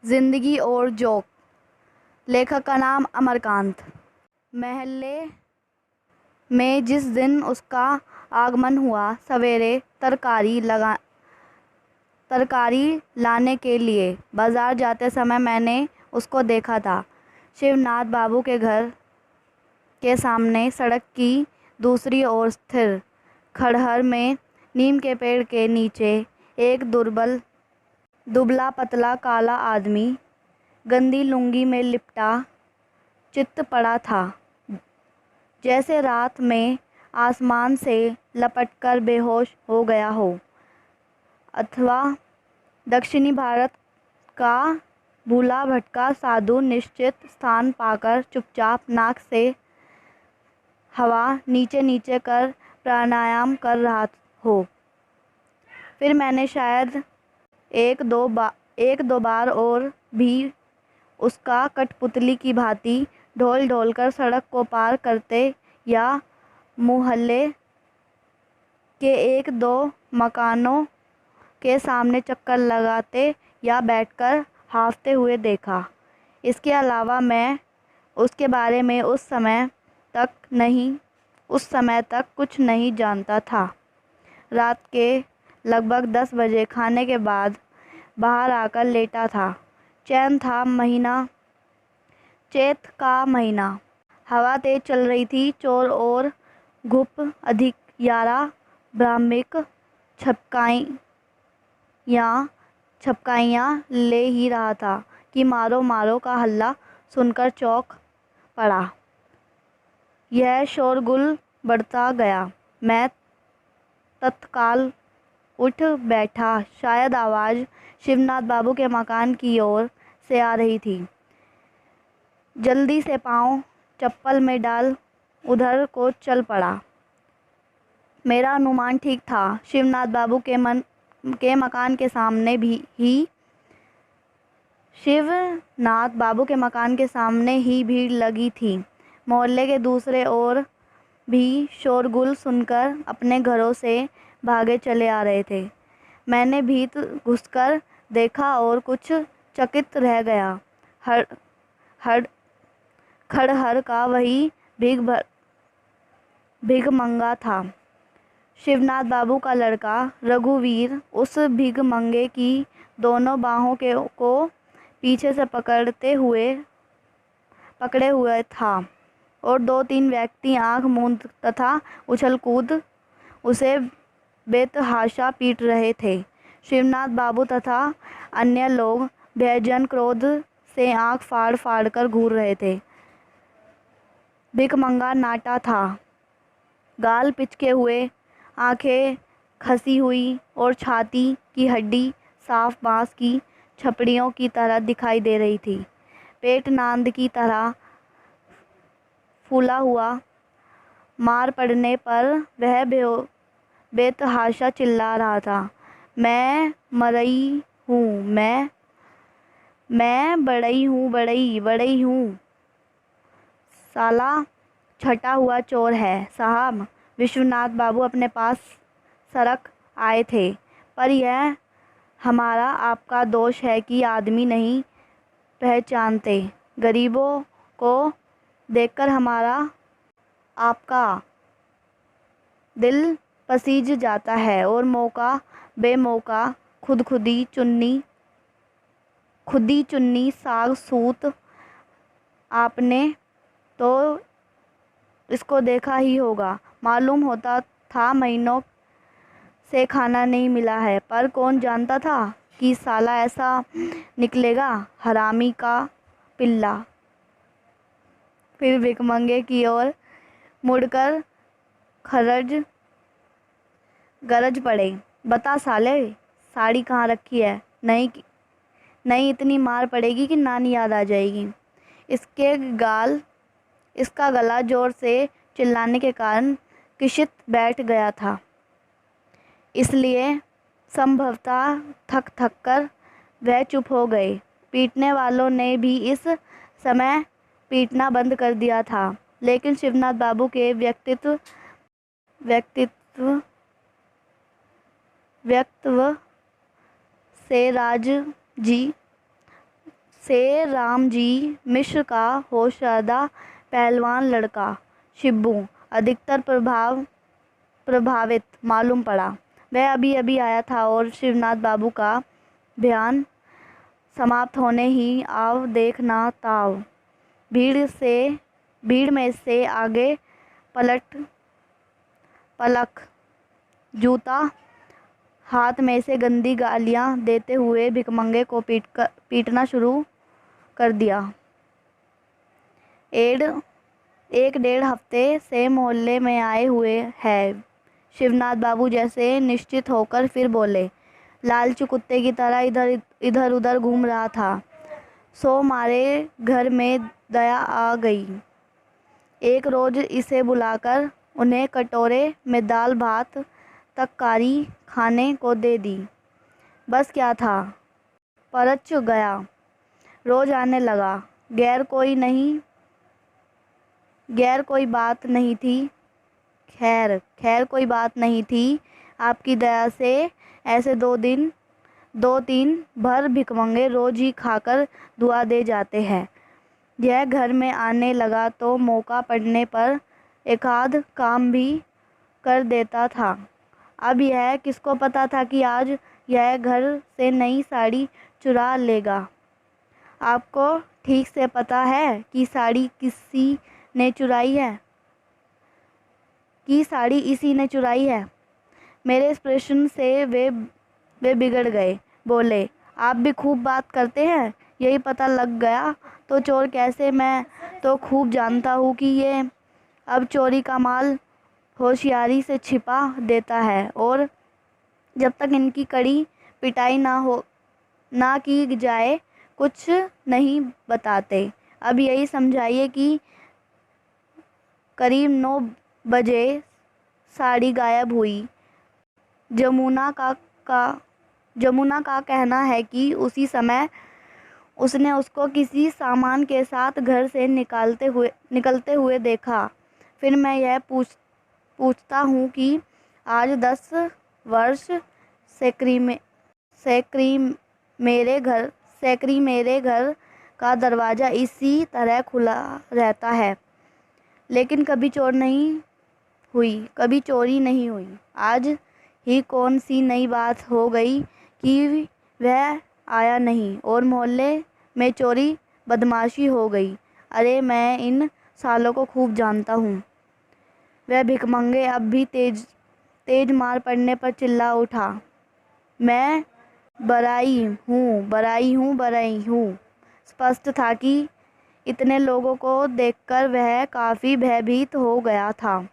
जिंदगी और जोक। लेखक का नाम अमरकांत। महल्ले में जिस दिन उसका आगमन हुआ, सवेरे तरकारी लाने के लिए बाजार जाते समय मैंने उसको देखा था। शिवनाथ बाबू के घर के सामने सड़क की दूसरी ओर स्थिर खड़हर में नीम के पेड़ के नीचे एक दुबला पतला काला आदमी गंदी लुंगी में लिपटा चित्त पड़ा था, जैसे रात में आसमान से लपटकर बेहोश हो गया हो, अथवा दक्षिणी भारत का भूला भटका साधु निश्चित स्थान पाकर चुपचाप नाक से हवा नीचे नीचे कर प्राणायाम कर रहा हो। फिर मैंने शायद एक दो बार और भी उसका कठपुतली की भांति ढोल ढोल कर सड़क को पार करते या मोहल्ले के एक दो मकानों के सामने चक्कर लगाते या बैठकर हांफते हुए देखा। इसके अलावा मैं उसके बारे में उस समय तक कुछ नहीं जानता था। रात के लगभग 10 बजे खाने के बाद बाहर आकर लेटा था। चैत का महीना। हवा तेज चल रही थी। चोर और घुप अधिक यारा ब्राह्मिक छपकाइयाँ ले ही रहा था कि मारो मारो का हल्ला सुनकर चौंक पड़ा। यह शोरगुल बढ़ता गया। मैं तत्काल उठ बैठा। शायद आवाज़ शिवनाथ बाबू के मकान की ओर से आ रही थी। जल्दी से पाँव चप्पल में डाल उधर को चल पड़ा। मेरा अनुमान ठीक था। शिवनाथ बाबू के मकान के सामने ही भीड़ लगी थी। मोहल्ले के दूसरे ओर भी शोरगुल सुनकर अपने घरों से भागे चले आ रहे थे। मैंने भीतर घुसकर देखा और कुछ चकित रह गया। खड़हर का वही भिखमंगा था, शिवनाथ बाबू का लड़का रघुवीर। उस भिखमंगे की दोनों बाहों को पीछे से पकड़े हुए था और 2-3 व्यक्ति आंख मूंद तथा उछल कूद उसे बेतहाशा पीट रहे थे। शिवनाथ बाबू तथा अन्य लोग भयजन क्रोध से आंख फाड़ फाड़ कर घूर रहे थे। भिखमंगा नाटा था। गाल पिचके हुए, आंखें खसी हुई और छाती की हड्डी साफ बांस की छपड़ियों की तरह दिखाई दे रही थी। पेट नांद की तरह फूला हुआ। मार पड़ने पर वह बेतहाशा चिल्ला रहा था, मैं मरई हूँ, मैं बड़ई हूँ। साला छटा हुआ चोर है साहब। विश्वनाथ बाबू अपने पास सरक आए थे। पर यह हमारा आपका दोष है कि आदमी नहीं पहचानते। गरीबों को देखकर हमारा आपका दिल पसीज जाता है और मौका बेमौका खुदी चुन्नी साग सूत आपने तो इसको देखा ही होगा। मालूम होता था महीनों से खाना नहीं मिला है, पर कौन जानता था कि साला ऐसा निकलेगा, हरामी का पिल्ला। फिर भिखमंगे की ओर मुड़कर गरज पड़े, बता साले, साड़ी कहाँ रखी है? नहीं इतनी मार पड़ेगी कि नानी याद आ जाएगी। इसका गला जोर से चिल्लाने के कारण किशित बैठ गया था, इसलिए संभवतः थक कर वह चुप हो गए। पीटने वालों ने भी इस समय पीटना बंद कर दिया था, लेकिन शिवनाथ बाबू के व्यक्तित्व से से रामजी मिश्र का होशरदा पहलवान लड़का शिब्बू अधिकतर प्रभावित मालूम पड़ा। वह अभी अभी आया था और शिवनाथ बाबू का बयान समाप्त होने ही आव देखना ताव भीड़ में से आगे पलक जूता हाथ में से गंदी गालियां देते हुए भिकमंगे को पीटना शुरू कर दिया। एक डेढ़ हफ्ते से मोहल्ले में आए हुए हैं। शिवनाथ बाबू जैसे निश्चित होकर फिर बोले। लालचू कुत्ते की तरह इधर उधर घूम रहा था। सो मारे घर में दया आ गई। एक रोज इसे बुलाकर उन्हें कटोरे में दाल भात तरकारी खाने को दे दी। बस क्या था, परच गया। रोज आने लगा। गैर कोई बात नहीं थी। खैर कोई बात नहीं थी। आपकी दया से ऐसे दो तीन भर भिकमंगे रोज ही खाकर दुआ दे जाते हैं। यह घर में आने लगा तो मौका पड़ने पर एकाध काम भी कर देता था। अब यह किसको पता था कि आज यह घर से नई साड़ी चुरा लेगा। आपको ठीक से पता है कि साड़ी इसी ने चुराई है। मेरे इस प्रश्न से वे बिगड़ गए। बोले, आप भी खूब बात करते हैं। यही पता लग गया तो चोर कैसे? मैं तो खूब जानता हूँ कि ये अब चोरी का माल होशियारी से छिपा देता है और जब तक इनकी कड़ी पिटाई ना की जाए कुछ नहीं बताते। अब यही समझाइए कि करीब 9 बजे साड़ी गायब हुई। जमुना का कहना है कि उसी समय उसने उसको किसी सामान के साथ घर से निकलते हुए देखा। फिर मैं यह पूछता हूँ कि आज 10 वर्ष सेक्री मेरे घर का दरवाज़ा इसी तरह खुला रहता है, लेकिन कभी चोरी नहीं हुई। आज ही कौन सी नई बात हो गई कि वह आया नहीं और मोहल्ले में चोरी बदमाशी हो गई। अरे मैं इन सालों को खूब जानता हूँ। वह भिकमंगे अब भी तेज मार पड़ने पर चिल्ला उठा। मैं बराई हूँ। स्पष्ट था कि इतने लोगों को देखकर वह काफ़ी भयभीत हो गया था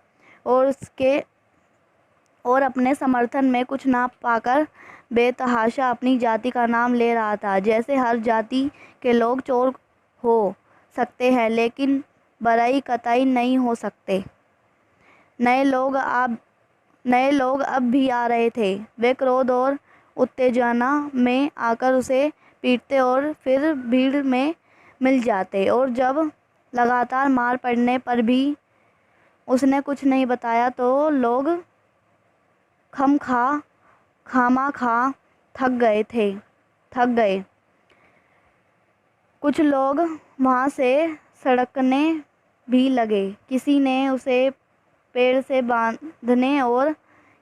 और अपने समर्थन में कुछ ना पाकर बेतहाशा अपनी जाति का नाम ले रहा था। जैसे हर जाति के लोग चोर हो सकते हैं, लेकिन बराई कतई नहीं हो सकते। नए लोग अब भी आ रहे थे। वे क्रोध और उत्तेजना में आकर उसे पीटते और फिर भीड़ में मिल जाते, और जब लगातार मार पड़ने पर भी उसने कुछ नहीं बताया तो लोग खामखा थक गए। कुछ लोग वहाँ से सड़कने भी लगे। किसी ने उसे पेड़ से बांधने और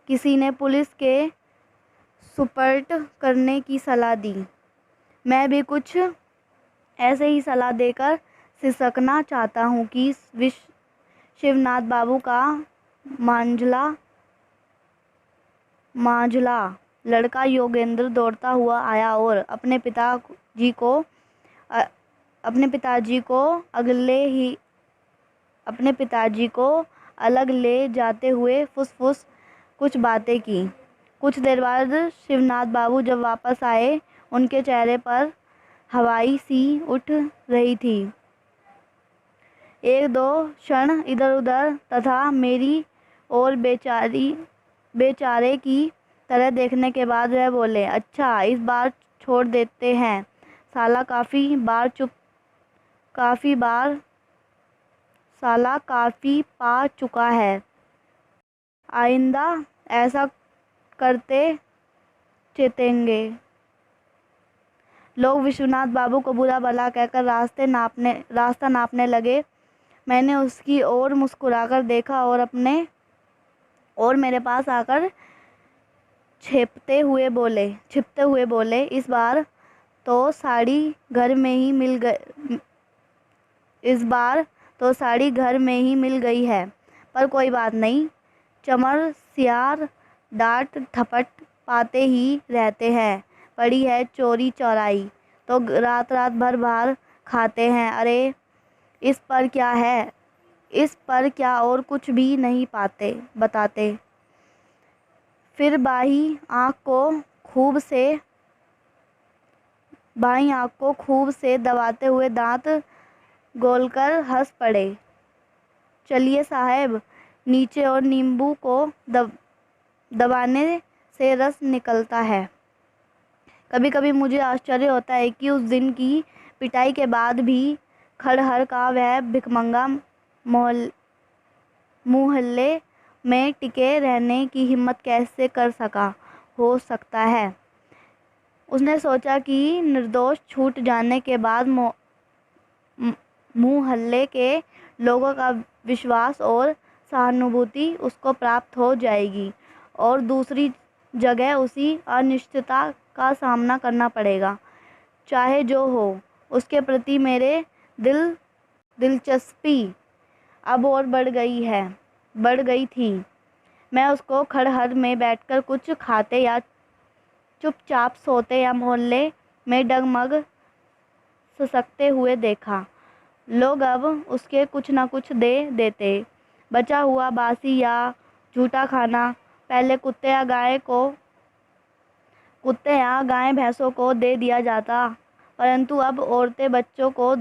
किसी ने पुलिस के सुपर्द करने की सलाह दी। मैं भी कुछ ऐसे ही सलाह देकर सिसकना चाहता हूँ कि शिवनाथ बाबू का मांझला लड़का योगेंद्र दौड़ता हुआ आया और अपने पिताजी को अलग ले जाते हुए फुसफुस कुछ बातें की। कुछ देर बाद शिवनाथ बाबू जब वापस आए, उनके चेहरे पर हवाई सी उठ रही थी। एक दो क्षण इधर उधर तथा मेरी और बेचारे की तरह देखने के बाद वह बोले, अच्छा इस बार छोड़ देते हैं। साला काफ़ी पा चुका है। आइंदा ऐसा करते चेतेंगे। लोग विश्वनाथ बाबू को बुरा भला कहकर रास्ता नापने लगे। मैंने उसकी ओर मुस्कुराकर देखा और मेरे पास आकर छिपते हुए बोले, इस बार तो साड़ी घर में ही मिल गई है, पर कोई बात नहीं। चमर सियार डांट थपट पाते ही रहते हैं। पड़ी है चोरी चौराई तो रात भर बाहर खाते हैं। अरे इस पर क्या है, इस पर क्या और कुछ भी नहीं बताते। फिर बाई आँख को खूब से दबाते हुए दांत गोलकर हंस पड़े। चलिए साहब, नीचे और नींबू को दबाने से रस निकलता है। कभी कभी मुझे आश्चर्य होता है कि उस दिन की पिटाई के बाद भी खड़हर का वह भिखमंगा मोहल्ले में टिके रहने की हिम्मत कैसे हो सकता है। उसने सोचा कि निर्दोष छूट जाने के बाद मोहल्ले के लोगों का विश्वास और सहानुभूति उसको प्राप्त हो जाएगी और दूसरी जगह उसी अनिश्चितता का सामना करना पड़ेगा। चाहे जो हो, उसके प्रति मेरे दिलचस्पी अब और बढ़ गई थी। मैं उसको खड़हर में बैठकर कुछ खाते या चुपचाप सोते या मोहल्ले में डगमग ससकते हुए देखा। लोग अब उसके कुछ न कुछ दे देते। बचा हुआ बासी या झूठा खाना पहले कुत्ते या गाय भैंसों को दे दिया जाता, परंतु अब औरतें बच्चों को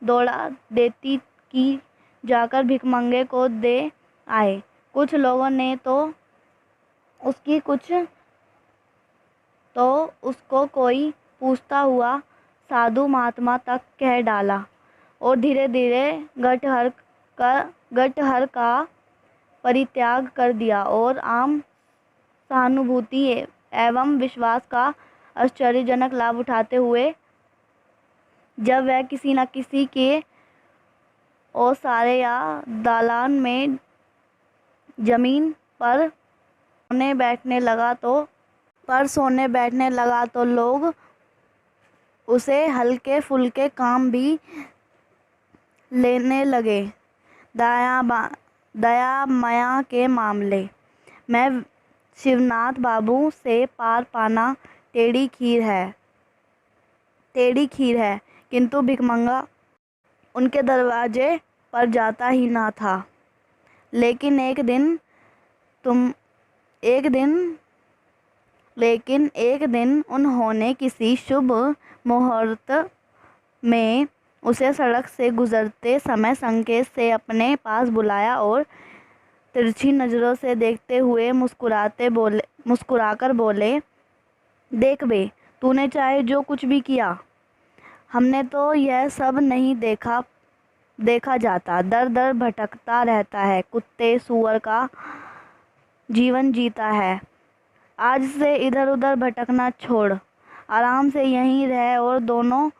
दौड़ा देती कि जाकर भिखमंगे को दे आए। कुछ लोगों ने तो उसको कोई पूछता हुआ साधु महात्मा तक कह डाला और धीरे धीरे गटहर का परित्याग कर दिया और आम सहानुभूति एवं विश्वास का आश्चर्यजनक लाभ उठाते हुए जब वह किसी न किसी के ओसारे या दालान में जमीन पर सोने बैठने लगा तो लोग उसे हल्के फुल्के काम भी लेने लगे। दया माया के मामले में शिवनाथ बाबू से पार पाना टेढ़ी खीर है, किंतु भिखमंगा उनके दरवाजे पर जाता ही ना था। लेकिन एक दिन उन्होंने किसी शुभ मुहूर्त में उसे सड़क से गुजरते समय संकेत से अपने पास बुलाया और तिरछी नज़रों से देखते हुए मुस्कुराकर बोले, देख बे, तूने चाहे जो कुछ भी किया, हमने तो यह सब नहीं देखा जाता। दर दर भटकता रहता है, कुत्ते सूअर का जीवन जीता है। आज से इधर उधर भटकना छोड़, आराम से यहीं रह और दोनों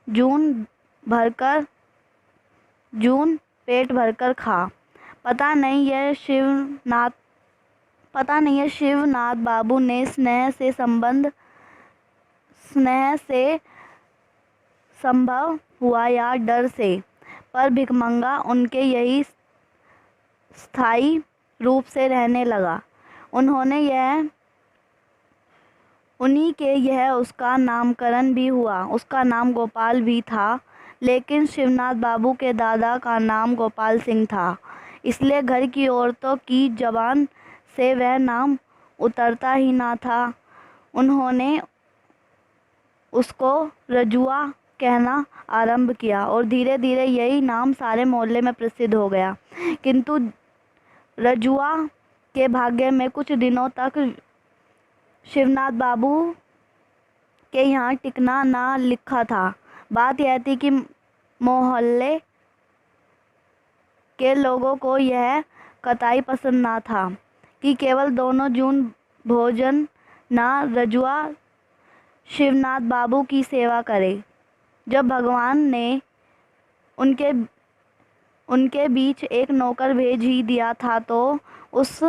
जून पेट भरकर खा। पता नहीं यह शिवनाथ बाबू ने स्नेह से संभव हुआ या डर से, पर भिखमंगा उनके यही स्थायी रूप से रहने लगा। उन्हीं के यह उसका नामकरण भी हुआ। उसका नाम गोपाल भी था, लेकिन शिवनाथ बाबू के दादा का नाम गोपाल सिंह था, इसलिए घर की औरतों की जबान से वह नाम उतरता ही ना था। उन्होंने उसको रजुआ कहना आरंभ किया और धीरे धीरे यही नाम सारे मोहल्ले में प्रसिद्ध हो गया। किंतु रजुआ के भाग्य में कुछ दिनों तक शिवनाथ बाबू के यहाँ टिकना ना लिखा था। बात यह थी कि मोहल्ले के लोगों को यह कतई पसंद ना था कि केवल दोनों जून भोजन ना रजुआ शिवनाथ बाबू की सेवा करे। जब भगवान ने उनके उनके बीच एक नौकर भेज ही दिया था तो उस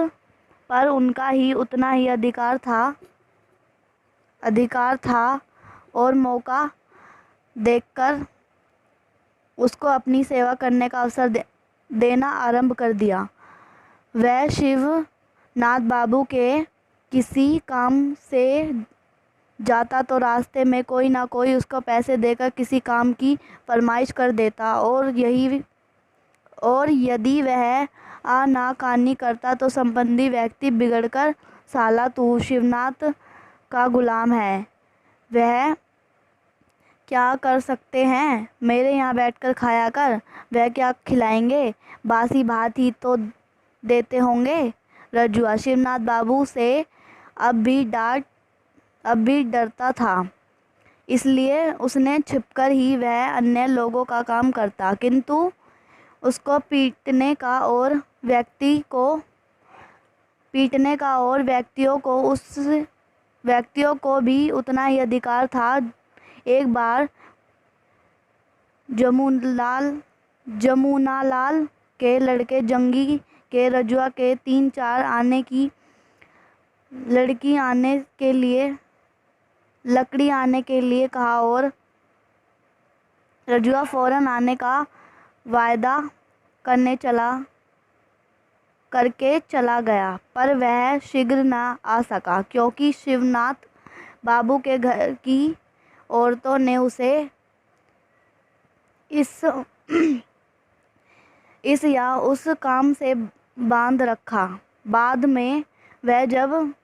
पर उनका ही उतना ही अधिकार था और मौका देखकर उसको अपनी सेवा करने का अवसर देना आरंभ कर दिया। वह शिवनाथ बाबू के किसी काम से जाता तो रास्ते में कोई ना कोई उसको पैसे देकर किसी काम की फरमाइश कर देता और यदि वह आनाकानी करता तो संबंधी व्यक्ति बिगड़कर, साला तू शिवनाथ का गुलाम है, वह क्या कर सकते हैं, मेरे यहाँ बैठकर खाया कर, वह क्या खिलाएंगे, बासी भात ही तो देते होंगे। रजुआ शिवनाथ बाबू से अब भी डरता था, इसलिए उसने छिपकर ही वह अन्य लोगों का काम करता, किंतु उसको पीटने का और व्यक्तियों को भी उतना ही अधिकार था। एक बार जमुनालाल के लड़के जंगी के रजुआ के 3-4 लकड़ी आने के लिए कहा और रजुआ फौरन आने का वायदा करके चला गया, पर वह शीघ्र न आ सका क्योंकि शिवनाथ बाबू के घर की औरतों ने उसे इस या उस काम से बांध रखा। बाद में वह जब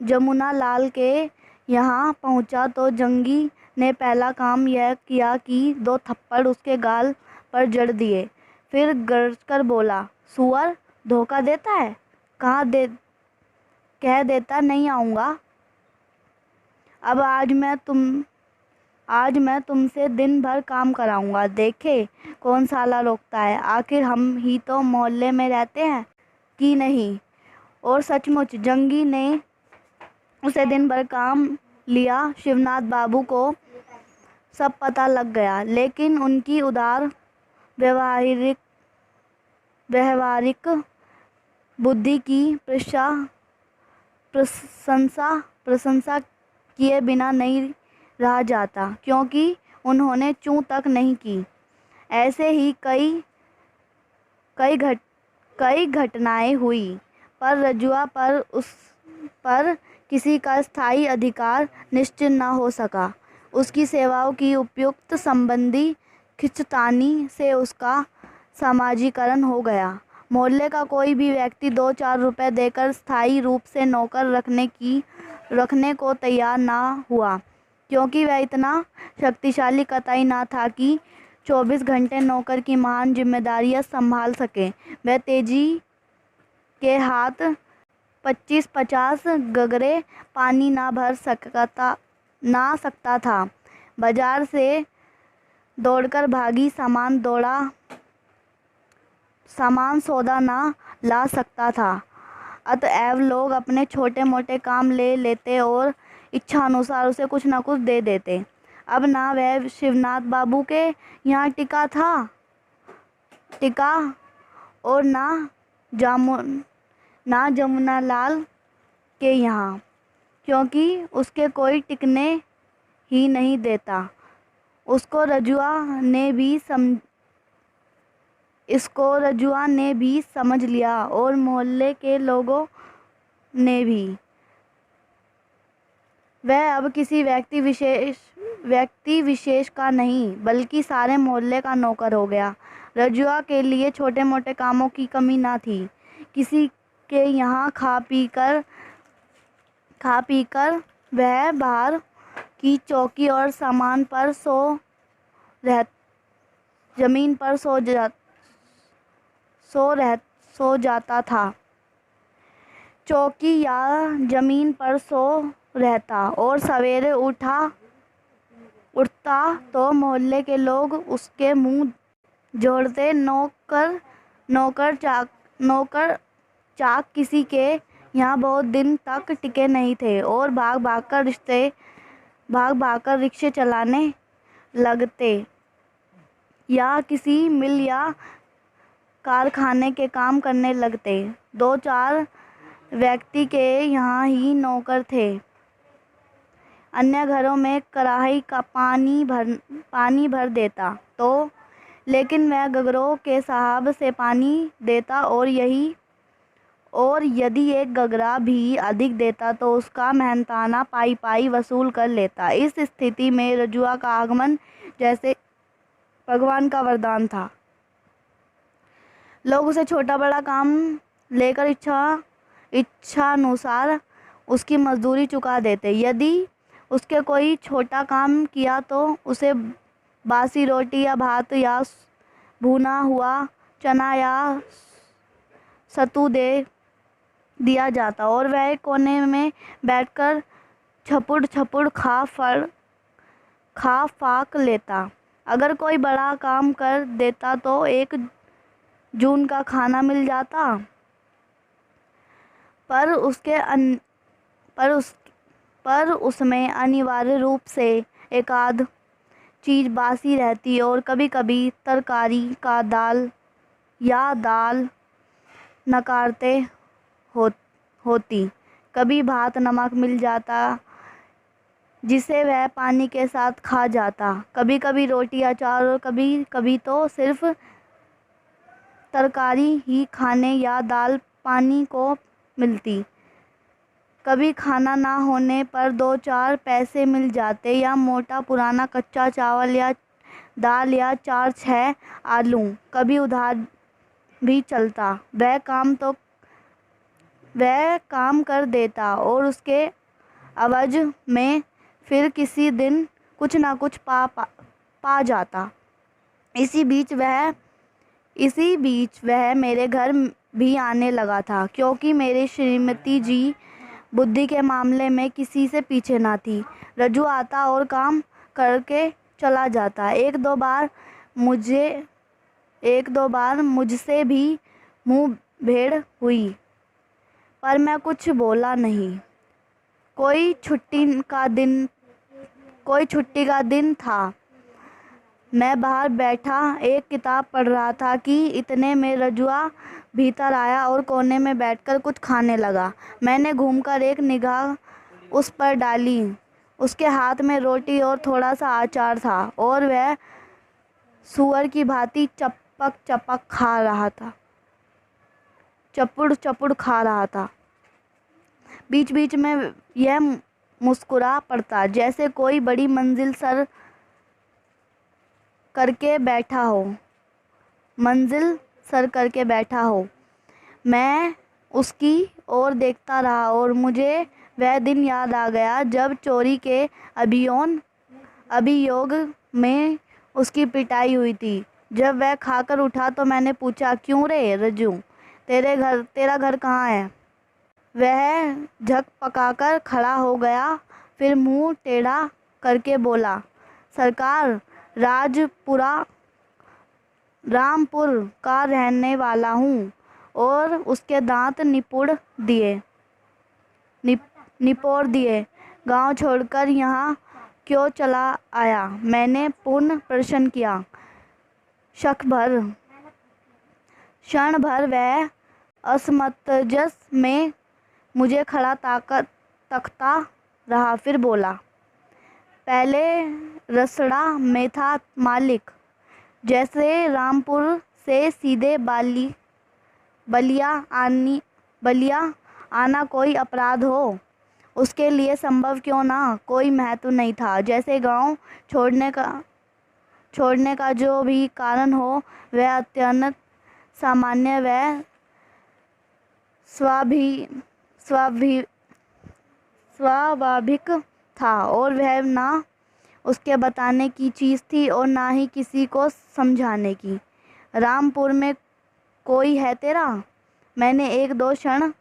जमुना लाल के यहाँ पहुँचा तो जंगी ने पहला काम यह किया कि 2 थप्पड़ उसके गाल पर जड़ दिए। फिर गरजकर बोला, सुअर, धोखा देता है, कह देता नहीं आऊँगा। अब आज मैं तुमसे दिन भर काम कराऊंगा, देखे कौन साला रोकता है, आखिर हम ही तो मोहल्ले में रहते हैं कि नहीं। और सचमुच जंगी ने उसे दिन भर काम लिया। शिवनाथ बाबू को सब पता लग गया, लेकिन उनकी उदार व्यवहारिक बुद्धि की प्रशंसा किए बिना नहीं रहा जाता, क्योंकि उन्होंने चूं तक नहीं की। ऐसे ही कई घटनाएं हुई, पर रजुआ उस पर किसी का स्थायी अधिकार निश्चित न हो सका। उसकी सेवाओं की उपयुक्त संबंधी खिंचतानी से उसका समाजीकरण हो गया। मोहल्ले का कोई भी व्यक्ति 2-4 रुपए देकर स्थायी रूप से नौकर रखने को तैयार न हुआ, क्योंकि वह इतना शक्तिशाली कतई न था कि 24 घंटे नौकर की महान जिम्मेदारियां संभाल सके। वह तेजी के हाथ 25-50 गगरे पानी ना भर सकता था। बाजार से दौड़कर भागी सामान सौदा ना ला सकता था। अतएव लोग अपने छोटे मोटे काम ले लेते और इच्छा अनुसार उसे कुछ न कुछ दे देते। अब ना वह शिवनाथ बाबू के यहाँ टिका और ना जमुनालाल के यहाँ, क्योंकि उसके कोई टिकने ही नहीं देता। इसको रजुआ ने भी समझ लिया और मोहल्ले के लोगों ने भी। वह अब किसी व्यक्ति विशेष का नहीं, बल्कि सारे मोहल्ले का नौकर हो गया। रजुआ के लिए छोटे मोटे कामों की कमी न थी। किसी के यहाँ खा पी कर वह बाहर की चौकी और जमीन पर सो जाता था। चौकी या जमीन पर सो रहता और सवेरे उठता तो मोहल्ले के लोग उसके मुंह जोड़ते। नौकर चाक किसी के यहाँ बहुत दिन तक टिके नहीं थे और भाग भाग कर रिक्शे चलाने लगते या किसी मिल या कारखाने के काम करने लगते। 2-4 व्यक्ति के यहाँ ही नौकर थे। अन्य घरों में कड़ाही का पानी भर देता तो, लेकिन वह गगरों के साहब से पानी देता और यदि एक गगरा भी अधिक देता तो उसका मेहनताना पाई वसूल कर लेता। इस स्थिति में रजुआ का आगमन जैसे भगवान का वरदान था। लोग उसे छोटा बड़ा काम लेकर इच्छानुसार उसकी मजदूरी चुका देते। यदि उसके कोई छोटा काम किया तो उसे बासी रोटी या भात या भुना हुआ चना या सत्तू दे दिया जाता और वह कोने में बैठकर छपुड़ खा फाक लेता। अगर कोई बड़ा काम कर देता तो 1 जून का खाना मिल जाता, पर उसमें अनिवार्य रूप से एक आध चीज़ बासी रहती और कभी-कभी तरकारी का दाल नकारते होती। कभी भात नमक मिल जाता जिसे वह पानी के साथ खा जाता। कभी-कभी रोटी अचार और कभी-कभी तो सिर्फ तरकारी ही खाने या दाल पानी को मिलती। कभी खाना ना होने पर 2-4 पैसे मिल जाते या मोटा पुराना कच्चा चावल या दाल या 4-6 आलू। कभी उधार भी चलता। वह काम कर देता और उसके अवज में फिर किसी दिन कुछ ना कुछ पा जाता। इसी बीच वह मेरे घर भी आने लगा था, क्योंकि मेरी श्रीमती जी बुद्धि के मामले में किसी से पीछे ना थी। रज्जू आता और काम करके चला जाता। एक दो बार मुझसे भी मुँह भेड़ हुई, पर मैं कुछ बोला नहीं। कोई छुट्टी का दिन था। मैं बाहर बैठा एक किताब पढ़ रहा था कि इतने में रजुआ भीतर आया और कोने में बैठकर कुछ खाने लगा। मैंने घूमकर एक निगाह उस पर डाली। उसके हाथ में रोटी और थोड़ा सा अचार था और वह सुअर की भांति चपक खा रहा था, चपुड़ खा रहा था। बीच बीच में यह मुस्कुरा पड़ता, जैसे कोई बड़ी मंजिल सर करके बैठा हो। मैं उसकी ओर देखता रहा और मुझे वह दिन याद आ गया जब चोरी के अभियोग में उसकी पिटाई हुई थी। जब वह खाकर उठा तो मैंने पूछा, क्यों रे रज्जू, तेरा घर कहाँ है? वह झक पकाकर खड़ा हो गया, फिर मुंह टेढ़ा करके बोला, सरकार, रामपुर का रहने वाला हूँ। और उसके दांत निपोड़ दिए। गांव छोड़कर यहाँ क्यों चला आया? मैंने पुनः प्रश्न किया। क्षण भर वह असमंजस में मुझे खड़ा तकता रहा, फिर बोला, पहले रसड़ा में था मालिक। जैसे रामपुर से सीधे बलिया आना कोई अपराध हो, उसके लिए संभव क्यों ना, कोई महत्व नहीं था। जैसे गांव छोड़ने का जो भी कारण हो, वह अत्यंत सामान्य व स्वाभाविक था और वह ना उसके बताने की चीज़ थी और ना ही किसी को समझाने की। रामपुर में कोई है तेरा? मैंने 1-2 क्षण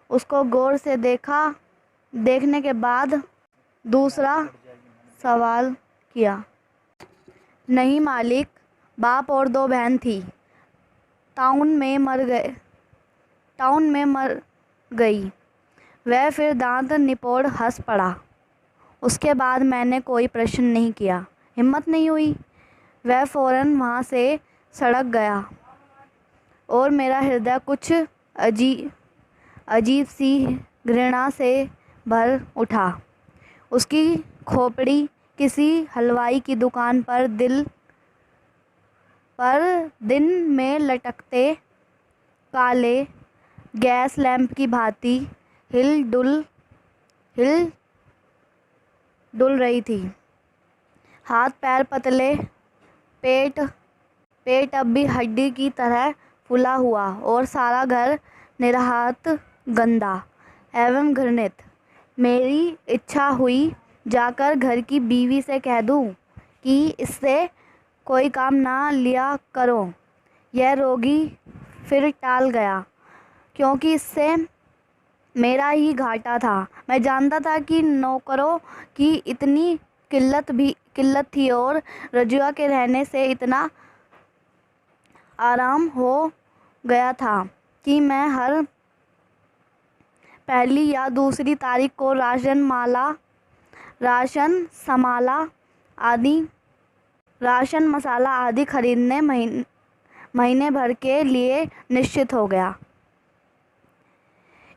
उसको गौर से देखने के बाद दूसरा सवाल किया। नहीं मालिक, बाप और 2 बहन थी, टाउन में मर गई। वह फिर दांत निपोड़ हंस पड़ा। उसके बाद मैंने कोई प्रश्न नहीं किया, हिम्मत नहीं हुई। वह फ़ौरन वहाँ से सड़क गया और मेरा हृदय कुछ अजीब सी घृणा से भर उठा। उसकी खोपड़ी किसी हलवाई की दुकान पर दिन में लटकते काले गैस लैंप की भांति हिल डुल रही थी। हाथ पैर पतले, पेट अब भी हड्डी की तरह फूला हुआ और सारा घर निराहत, गंदा एवं घृणित। मेरी इच्छा हुई जाकर घर की बीवी से कह दूं कि इससे कोई काम ना लिया करो। यह रोगी फिर टाल गया, क्योंकि इससे मेरा ही घाटा था। मैं जानता था कि नौकरों की इतनी किल्लत थी और रजुआ के रहने से इतना आराम हो गया था कि मैं हर पहली या दूसरी तारीख को राशन मसाला आदि खरीदने महीने भर के लिए निश्चित हो गया।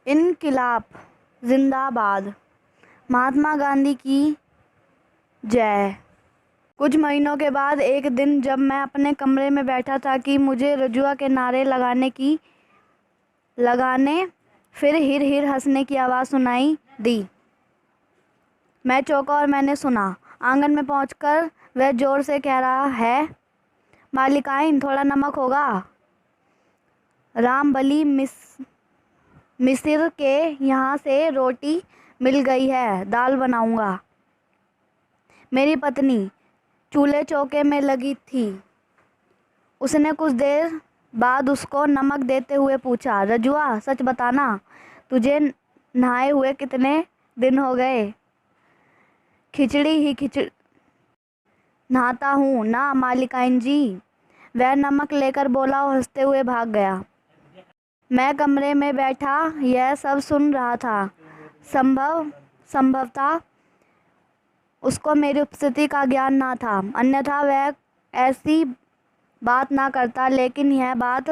इनकिलाब जिंदाबाद, महात्मा गांधी की जय। कुछ महीनों के बाद एक दिन जब मैं अपने कमरे में बैठा था कि मुझे रजुआ के नारे लगाने फिर हिर हिर हंसने की आवाज़ सुनाई दी। मैं चौंका और मैंने सुना। आंगन में पहुंचकर वह जोर से कह रहा है, मालिकाइन थोड़ा नमक होगा? राम बली मिस्र के यहाँ से रोटी मिल गई है, दाल बनाऊंगा। मेरी पत्नी चूल्हे चौके में लगी थी। उसने कुछ देर बाद उसको नमक देते हुए पूछा, रजुआ सच बताना, तुझे नहाए हुए कितने दिन हो गए? खिचड़ी नहाता हूँ ना मालिकाइन जी, वह नमक लेकर बोला और हंसते हुए भाग गया। मैं कमरे में बैठा यह सब सुन रहा था। संभवतः उसको मेरी उपस्थिति का ज्ञान ना था, अन्यथा वह ऐसी बात ना करता। लेकिन यह बात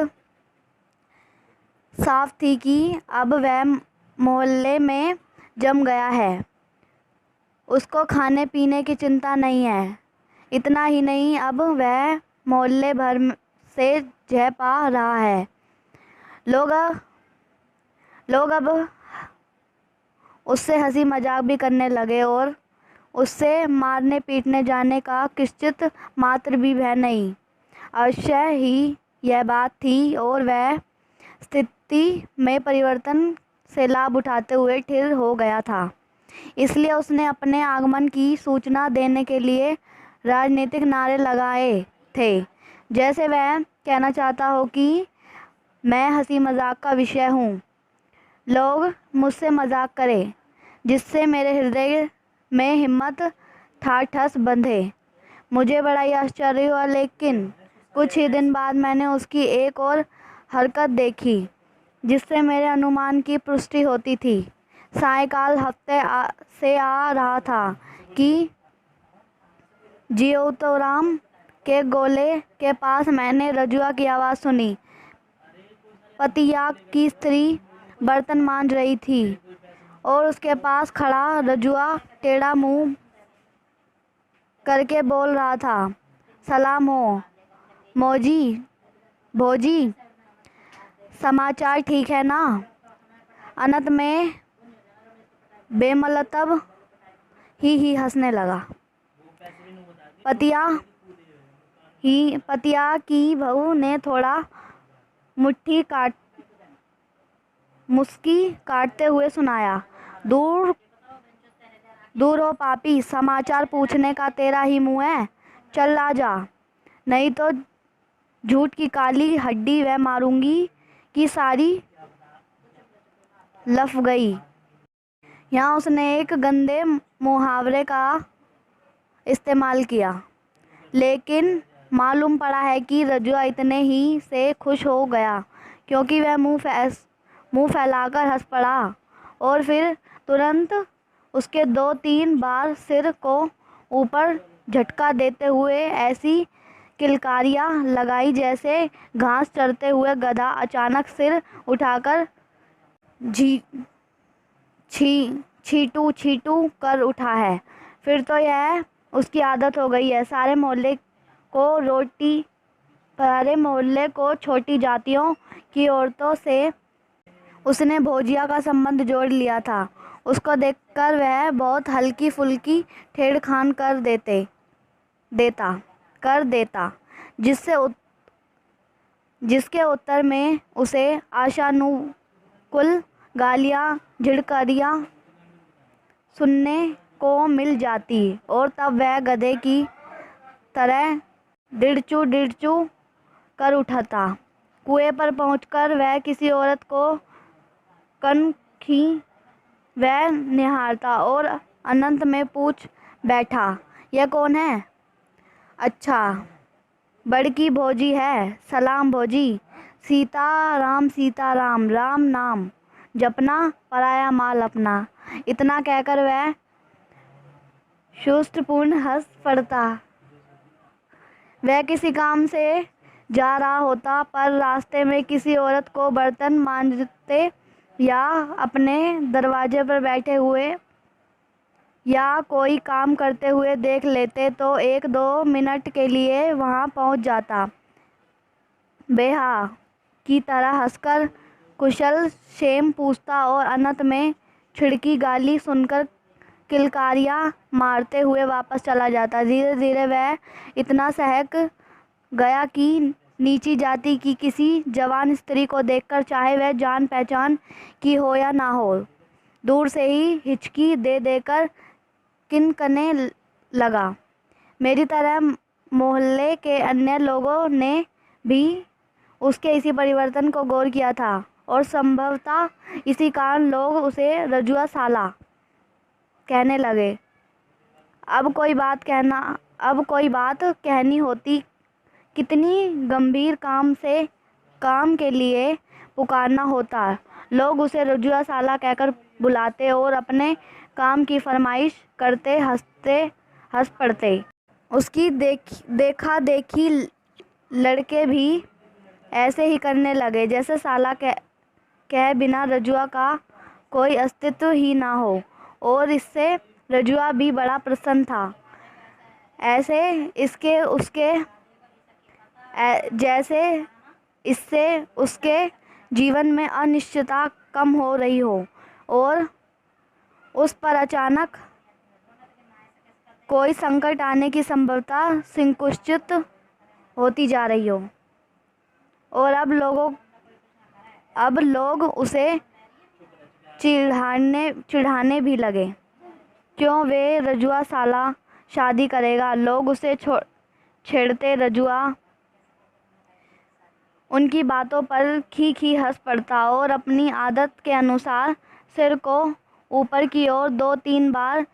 साफ थी कि अब वह मोहल्ले में जम गया है। उसको खाने पीने की चिंता नहीं है। इतना ही नहीं, अब वह मोहल्ले भर से जय पा रहा है। लोग अब उससे हंसी मजाक भी करने लगे और उससे मारने पीटने जाने का किंचित मात्र भी भय नहीं। अवश्य ही यह बात थी और वह स्थिति में परिवर्तन से लाभ उठाते हुए ठिर हो गया था। इसलिए उसने अपने आगमन की सूचना देने के लिए राजनीतिक नारे लगाए थे, जैसे वह कहना चाहता हो कि मैं हंसी मजाक का विषय हूँ। लोग मुझसे मजाक करें, जिससे मेरे हृदय में हिम्मत ठाठस बंधे। मुझे बड़ा ही आश्चर्य हुआ, लेकिन कुछ ही दिन बाद मैंने उसकी एक और हरकत देखी जिससे मेरे अनुमान की पुष्टि होती थी। सायकाल हफ्ते से आ रहा था कि जियोतोराम के गोले के पास मैंने रजुआ की आवाज़ सुनी। पतिया की स्त्री बर्तन मांज रही थी और उसके पास खड़ा रजुआ टेढ़ा मुंह करके बोल रहा था, सलाम हो भोजी, समाचार ठीक है ना? अनंत में बेमतलब ही हंसने लगा। पतिया की बहू ने थोड़ा मुस्की काटते हुए सुनाया, दूर हो पापी, समाचार पूछने का तेरा ही मुंह है। चल आ जा, नहीं तो झूठ की काली हड्डी वह मारूंगी कि सारी लफ गई। यहाँ उसने एक गंदे मुहावरे का इस्तेमाल किया, लेकिन मालूम पड़ा है कि रजुआ इतने ही से खुश हो गया, क्योंकि वह मुंह फैलाकर हंस पड़ा और फिर तुरंत उसके 2-3 बार सिर को ऊपर झटका देते हुए ऐसी किलकारियाँ लगाई जैसे घास चरते हुए गधा अचानक सिर उठाकर झी छीटू छीटू कर उठा है। फिर तो यह उसकी आदत हो गई है। सारे मोहल्ले को छोटी जातियों की औरतों से उसने भोजिया का संबंध जोड़ लिया था। उसको देखकर वह बहुत हल्की फुल्की छेड़खानी कर देता जिसके उत्तर में उसे आशानुकूल गालियाँ झिड़कारियाँ सुनने को मिल जाती और तब वह गधे की तरह डिड़चू कर उठता। कुएं पर पहुंचकर वह किसी औरत को कनखी वह निहारता और अनंत में पूछ बैठा, यह कौन है? अच्छा, बड़की भोजी है। सलाम भोजी। सीताराम राम नाम जपना, पराया माल अपना। इतना कहकर वह सुस्तपूर्ण हंस पड़ता। वह किसी काम से जा रहा होता, पर रास्ते में किसी औरत को बर्तन मांजते या अपने दरवाजे पर बैठे हुए या कोई काम करते हुए देख लेते तो 1-2 मिनट के लिए वहां पहुंच जाता। बेहा की तरह हंसकर कुशल क्षेम पूछता और अनंत में छिड़की गाली सुनकर किलकारियाँ मारते हुए वापस चला जाता। धीरे धीरे वह इतना सहक गया कि नीची जाति की किसी जवान स्त्री को देखकर, चाहे वह जान पहचान की हो या ना हो, दूर से ही हिचकी दे देकर किनकने लगा। मेरी तरह मोहल्ले के अन्य लोगों ने भी उसके इसी परिवर्तन को गौर किया था और संभवतः इसी कारण लोग उसे रजुआ साला कहने लगे। अब कोई बात कहनी होती, कितनी गंभीर काम के लिए पुकारना होता, लोग उसे रजुआ साला कहकर बुलाते और अपने काम की फरमाइश करते हंस पड़ते। उसकी देखा देखी लड़के भी ऐसे ही करने लगे, जैसे साला कह बिना रजुआ का कोई अस्तित्व ही ना हो, और इससे रजुआ भी बड़ा प्रसन्न था। जैसे इससे उसके जीवन में अनिश्चितता कम हो रही हो और उस पर अचानक कोई संकट आने की संभावना संकुचित होती जा रही हो। और अब लोग उसे चिढ़ाने भी लगे। क्यों वे रजुआ साला शादी करेगा? लोग उसे छेड़ते। रजुआ उनकी बातों पर खी हंस पड़ता और अपनी आदत के अनुसार सिर को ऊपर की ओर 2-3 बार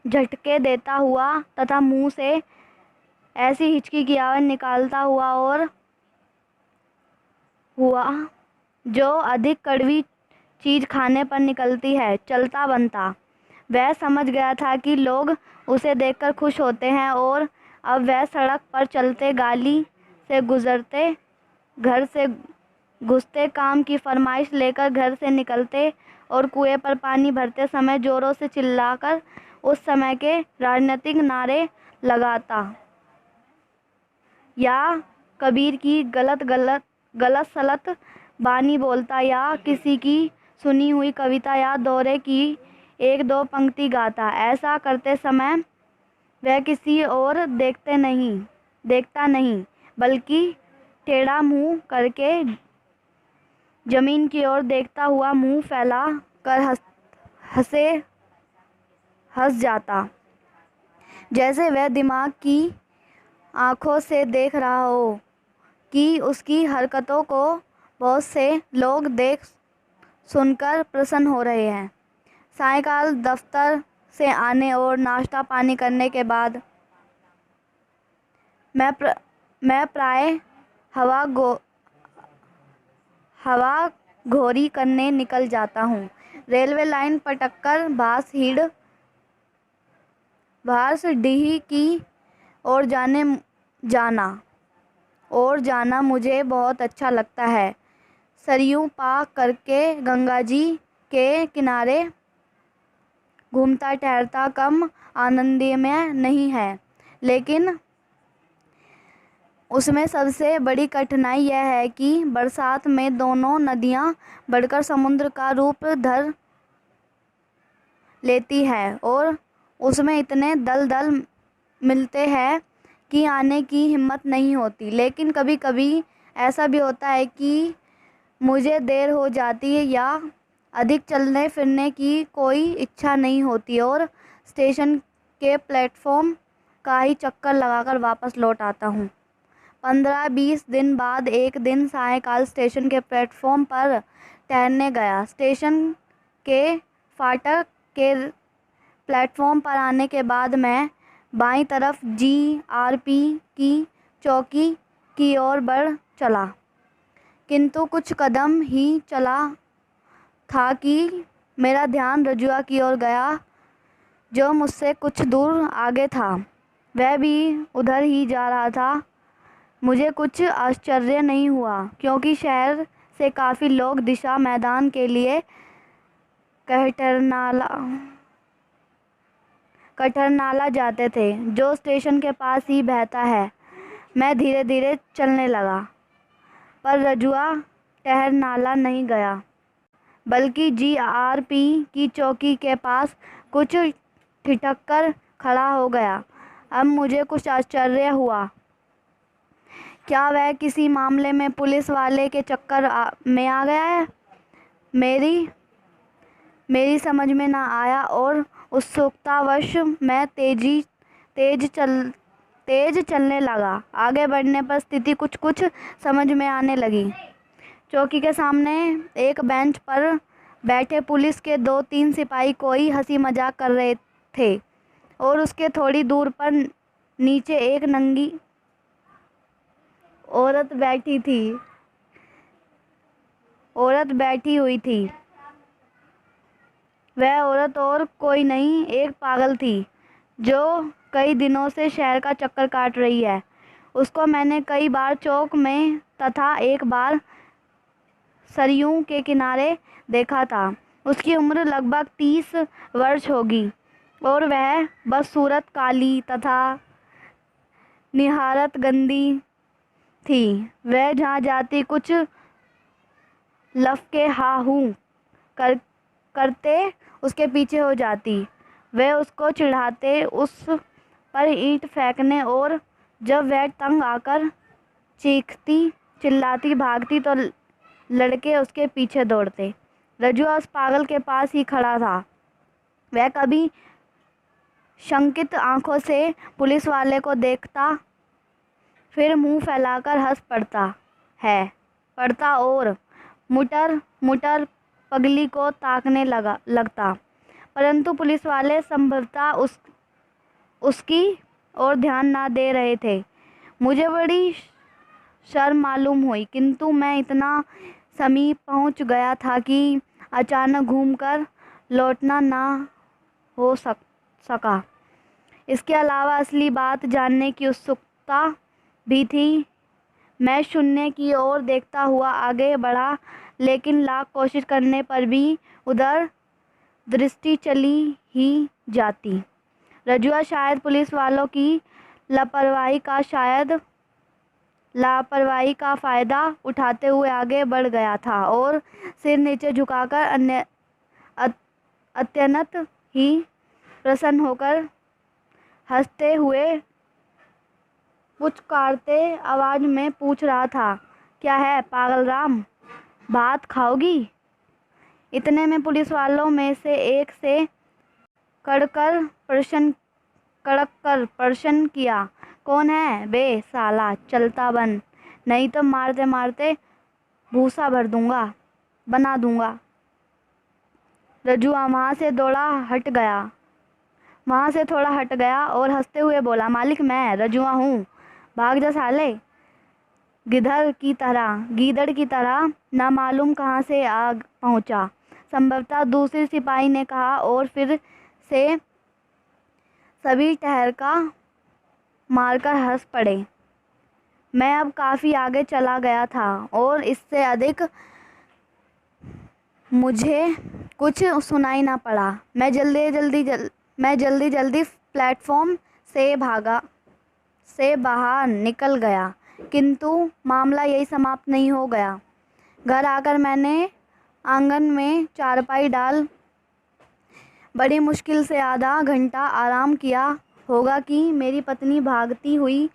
झटके देता हुआ तथा मुंह से ऐसी हिचकी की आवाज़ निकालता हुआ जो अधिक कड़वी चीज़ खाने पर निकलती है, चलता बनता। वह समझ गया था कि लोग उसे देखकर खुश होते हैं और अब वह सड़क पर चलते, गाली से गुजरते, घर से घुसते, काम की फरमाइश लेकर घर से निकलते और कुएं पर पानी भरते समय जोरों से चिल्लाकर उस समय के राजनीतिक नारे लगाता या कबीर की गलत सलत बानी बोलता या किसी की सुनी हुई कविता या दोहरे की 1-2 पंक्ति गाता। ऐसा करते समय वह किसी और देखता नहीं, बल्कि टेढ़ा मुंह करके जमीन की ओर देखता हुआ मुंह फैला कर हंस जाता, जैसे वह दिमाग की आंखों से देख रहा हो कि उसकी हरकतों को बहुत से लोग देख सुनकर प्रसन्न हो रहे हैं। सायंकाल दफ्तर से आने और नाश्ता पानी करने के बाद मैं प्राय हवा घोरी करने निकल जाता हूँ। रेलवे लाइन पटककर भासडीह की ओर जाना मुझे बहुत अच्छा लगता है। सरयू पार करके गंगा जी के किनारे घूमता टहलता कम आनंदमय नहीं है, लेकिन उसमें सबसे बड़ी कठिनाई यह है कि बरसात में दोनों नदियां बढ़कर समुद्र का रूप धर लेती हैं और उसमें इतने दलदल मिलते हैं कि आने की हिम्मत नहीं होती। लेकिन कभी कभी ऐसा भी होता है कि मुझे देर हो जाती है या अधिक चलने फिरने की कोई इच्छा नहीं होती और स्टेशन के प्लेटफॉर्म का ही चक्कर लगाकर वापस लौट आता हूँ। 15-20 दिन बाद एक दिन सायंकाल स्टेशन के प्लेटफॉर्म पर ठहरने गया। स्टेशन के फाटक के प्लेटफॉर्म पर आने के बाद मैं बाईं तरफ जीआरपी की चौकी की ओर बढ़ चला, किंतु कुछ कदम ही चला था कि मेरा ध्यान रजुआ की ओर गया, जो मुझसे कुछ दूर आगे था। वह भी उधर ही जा रहा था। मुझे कुछ आश्चर्य नहीं हुआ, क्योंकि शहर से काफ़ी लोग दिशा मैदान के लिए कठरनाला जाते थे, जो स्टेशन के पास ही बहता है। मैं धीरे धीरे चलने लगा, पर रजुआ टहरनाला नहीं गया, बल्कि जीआरपी की चौकी के पास कुछ ठिठक कर खड़ा हो गया। अब मुझे कुछ आश्चर्य हुआ। क्या वह किसी मामले में पुलिस वाले के चक्कर में आ गया है? मेरी समझ में ना आया और उत्सुकतावश मैं तेज चलने लगा। आगे बढ़ने पर स्थिति कुछ समझ में आने लगी। चौकी के सामने एक बेंच पर बैठे पुलिस के 2-3 सिपाही कोई हंसी मजाक कर रहे थे और उसके थोड़ी दूर पर नीचे एक नंगी औरत बैठी हुई थी। वह औरत और कोई नहीं, एक पागल थी, जो कई दिनों से शहर का चक्कर काट रही है। उसको मैंने कई बार चौक में तथा एक बार सरयू के किनारे देखा था। उसकी उम्र लगभग 30 वर्ष होगी और वह बदसूरत, काली तथा निहारत गंदी थी। वह जहाँ जाती कुछ लफके हा-हू करते उसके पीछे हो जाती। वह उसको चिढ़ाते, उस पर ईंट फेंकने और जब वह तंग आकर चीखती, चिल्लाती, भागती तो लड़के उसके पीछे दौड़ते। रजुआ उस पागल के पास ही खड़ा था। वह कभी शंकित आंखों से पुलिस वाले को देखता, फिर मुंह फैलाकर हंस पड़ता और मुटर पगली को ताकने लगता, परंतु पुलिस वाले संभवतः उसकी ओर ध्यान ना दे रहे थे। मुझे बड़ी शर्म मालूम हुई, किंतु मैं इतना समीप पहुंच गया था कि अचानक घूमकर लौटना ना हो सका। इसके अलावा असली बात जानने की उत्सुकता भी थी। मैं शून्य की ओर देखता हुआ आगे बढ़ा, लेकिन लाख कोशिश करने पर भी उधर दृष्टि चली ही जाती। रजुआ शायद पुलिस वालों की लापरवाही का फ़ायदा उठाते हुए आगे बढ़ गया था और सिर नीचे झुकाकर अत्यंत ही प्रसन्न होकर हंसते हुए पुचकारते आवाज़ में पूछ रहा था, क्या है पागल राम, भात खाओगी? इतने में पुलिस वालों में से एक से कड़कर प्रश्न किया, कौन है बे साला, चलता बन, नहीं तो मारते मारते भूसा बना दूंगा। रजुआ वहाँ से थोड़ा हट गया और हंसते हुए बोला, मालिक मैं रजुआ हूँ, भाग जा साले। गीदड़ की तरह ना मालूम कहाँ से आ पहुँचा। संभवतः दूसरे सिपाही ने कहा और फिर से सभी ठहरका मारकर हंस पड़े। मैं अब काफ़ी आगे चला गया था और इससे अधिक मुझे कुछ सुनाई ना पड़ा। मैं जल्दी जल्दी प्लेटफॉर्म से बाहर निकल गया, किंतु मामला यही समाप्त नहीं हो गया। घर आकर मैंने आंगन में चारपाई डाल बड़ी मुश्किल से आधा घंटा आराम किया होगा कि मेरी पत्नी भागती हुई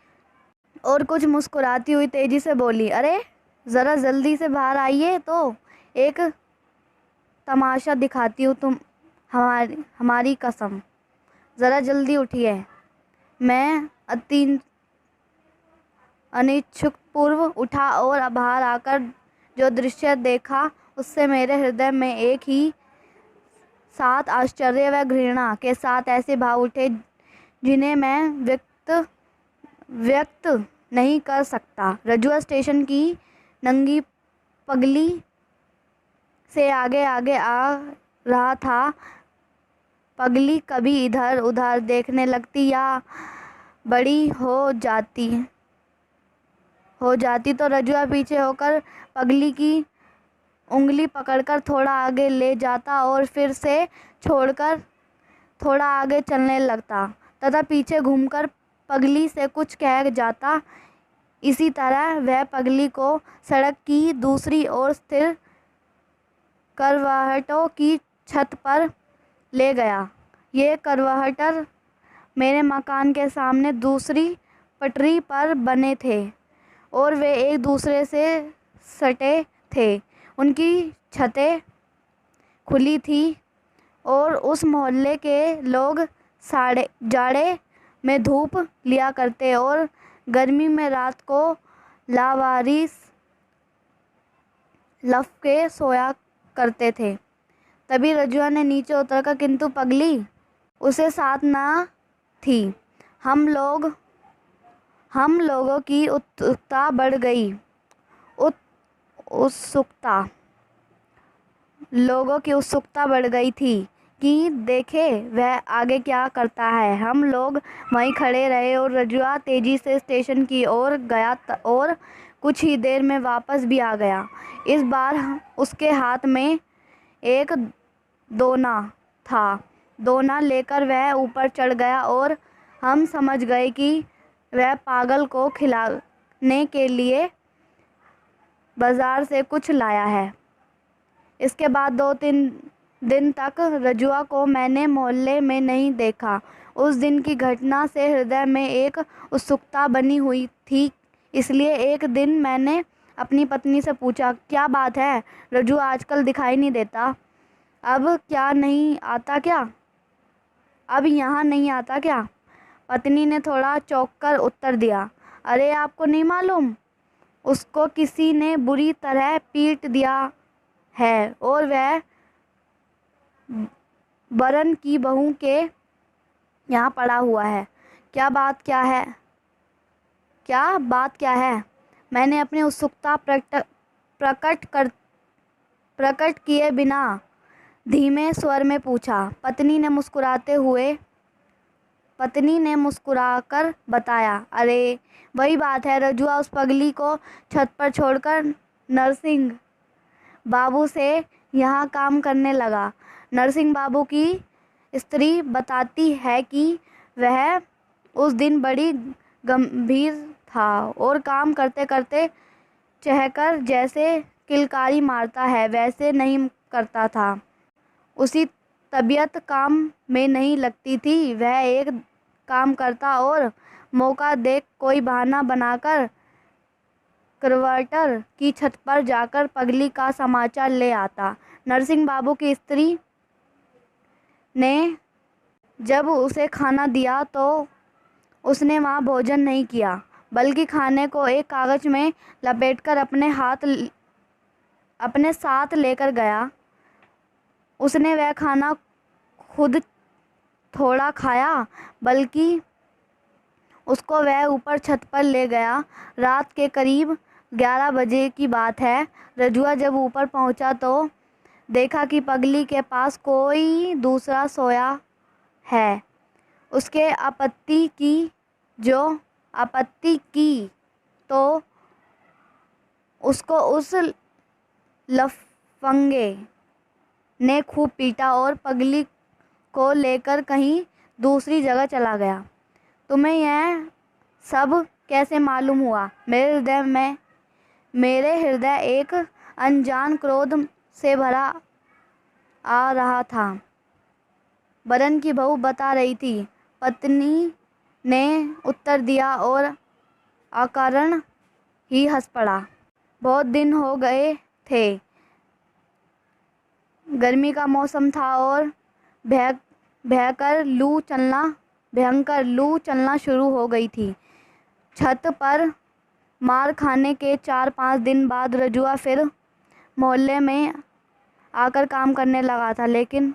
और कुछ मुस्कुराती हुई तेजी से बोली, अरे ज़रा जल्दी से बाहर आइए तो एक तमाशा दिखाती हूँ तुम हमारी कसम, ज़रा जल्दी उठिए। मैं अति अनिच्छुक पूर्व उठा और बाहर आकर जो दृश्य देखा उससे मेरे हृदय में एक ही साथ आश्चर्य व घृणा के साथ ऐसे भाव उठे जिन्हें मैं व्यक्त नहीं कर सकता। रजुआ स्टेशन की नंगी पगली से आगे आगे आ रहा था। पगली कभी इधर उधर देखने लगती या बड़ी हो जाती तो रजुआ पीछे होकर पगली की उंगली पकड़कर थोड़ा आगे ले जाता और फिर से छोड़कर थोड़ा आगे चलने लगता तथा पीछे घूमकर पगली से कुछ कह जाता। इसी तरह वह पगली को सड़क की दूसरी ओर स्थिर करवाहटों की छत पर ले गया। ये करवाहटर मेरे मकान के सामने दूसरी पटरी पर बने थे और वे एक दूसरे से सटे थे। उनकी छतें खुली थी और उस मोहल्ले के लोग जाड़े में धूप लिया करते और गर्मी में रात को लावारिस लपके सोया करते थे। तभी रजुआ ने नीचे उतरकर, किंतु पगली उसे साथ ना थी। हम लोगों की उत्सुकता बढ़ गई। उत्सुकता बढ़ गई थी कि देखे वह आगे क्या करता है। हम लोग वहीं खड़े रहे और रजुआ तेजी से स्टेशन की ओर गया और कुछ ही देर में वापस भी आ गया। इस बार उसके हाथ में एक दोना था। दोना लेकर वह ऊपर चढ़ गया और हम समझ गए कि वह पागल को खिलाने के लिए बाजार से कुछ लाया है। इसके बाद 2-3 दिन तक रजुआ को मैंने मोहल्ले में नहीं देखा। उस दिन की घटना से हृदय में एक उत्सुकता बनी हुई थी। इसलिए एक दिन मैंने अपनी पत्नी से पूछा, क्या बात है, रजुआ आजकल दिखाई नहीं देता? अब यहाँ नहीं आता क्या? पत्नी ने थोड़ा चौंककर उत्तर दिया, अरे आपको नहीं मालूम, उसको किसी ने बुरी तरह पीट दिया है और वह बरन की बहू के यहाँ पड़ा हुआ है। क्या बात क्या है? मैंने अपनी उत्सुकता प्रकट किए बिना धीमे स्वर में पूछा। पत्नी ने मुस्कुराकर बताया, अरे वही बात है, रजुआ उस पगली को छत पर छोड़कर नरसिंह बाबू से यहाँ काम करने लगा। नरसिंह बाबू की स्त्री बताती है कि वह उस दिन बड़ी गंभीर था और काम करते करते चहकर जैसे किलकारी मारता है वैसे नहीं करता था। उसकी तबीयत काम में नहीं लगती थी। वह एक काम करता और मौका देख कोई बहाना बनाकर करवाटर की छत पर जाकर पगली का समाचार ले आता। नरसिंह बाबू की स्त्री ने जब उसे खाना दिया तो उसने वहाँ भोजन नहीं किया, बल्कि खाने को एक कागज में लपेटकर अपने साथ लेकर गया। उसने वह खाना खुद थोड़ा खाया, बल्कि उसको वह ऊपर छत पर ले गया। रात के करीब 11 बजे की बात है। रजुआ जब ऊपर पहुंचा तो देखा कि पगली के पास कोई दूसरा सोया है। उसके आपत्ति की तो उसको उस लफंगे ने खूब पीटा और पगली को लेकर कहीं दूसरी जगह चला गया। तुम्हें यह सब कैसे मालूम हुआ? मेरे हृदय एक अनजान क्रोध से भरा आ रहा था। बरन की बहू बता रही थी, पत्नी ने उत्तर दिया और अकारण ही हंस पड़ा। बहुत दिन हो गए थे, गर्मी का मौसम था और भयंकर लू चलना शुरू हो गई थी। छत पर मार खाने के 4-5 दिन बाद रजुआ फिर मोहल्ले में आकर काम करने लगा था, लेकिन